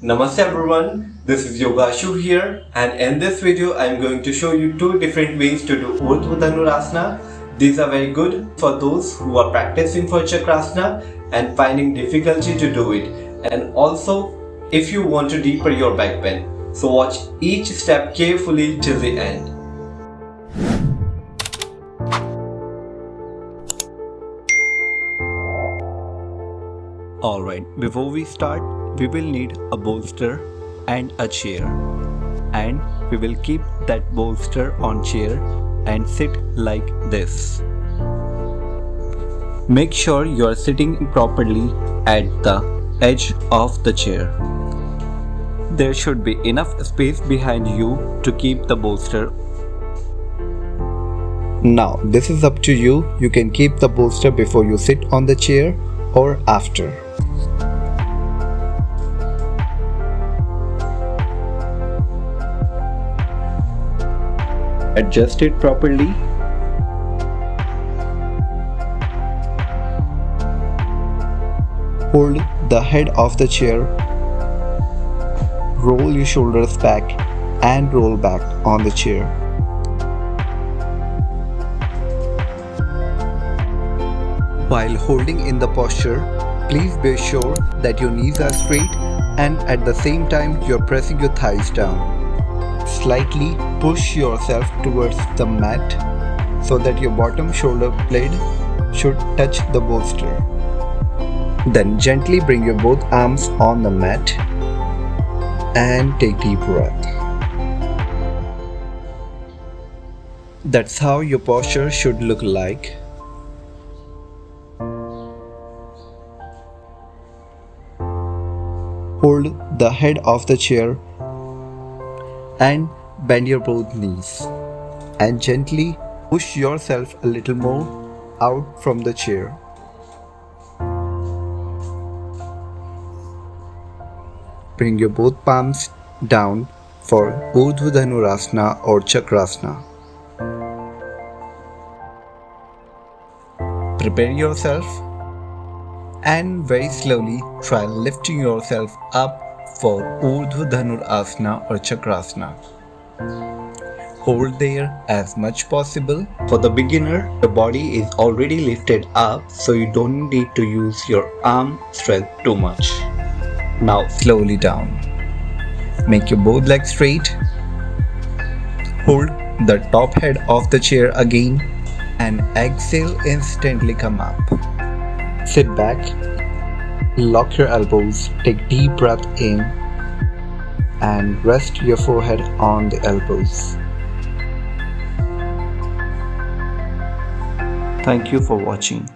Namaste everyone, this is TheYogAshu here, and in this video I am going to show you two different ways to do Urdhva Dhanursarana. These are very good for those who are practicing for Chakrasana and finding difficulty to do it, and also if you want to deepen your back pain. So watch each step carefully till the end. Alright, before we start, we will need a bolster and a chair, and we will keep that bolster on chair and sit like this. Make sure you are sitting properly at the edge of the chair. There should be enough space behind you to keep the bolster. Now this is up to you. You can keep the bolster before you sit on the chair or after. Adjust it properly. Hold the head of the chair. Roll your shoulders back and roll back on the chair. While holding in the posture, please be sure that your knees are straight and at the same time you are pressing your thighs down. Slightly push yourself towards the mat so that your bottom shoulder blade should touch the bolster. Then gently bring your both arms on the mat and take deep breath. That's how your posture should look like. Hold the head of the chair and bend your both knees and gently push yourself a little more out from the chair. Bring your both palms down for Urdhva Dhanursarana or Chakrasana. Prepare yourself and very slowly try lifting yourself up for Urdhva Dhanursarana or Chakrasana. Hold there as much possible. For the beginner, the body is already lifted up, so you don't need to use your arm strength too much. Now slowly down. Make your both legs straight. Hold the top head of the chair again and exhale, instantly come up. Sit back. Lock your elbows, take deep breath in and rest your forehead on the elbows. Thank you for watching.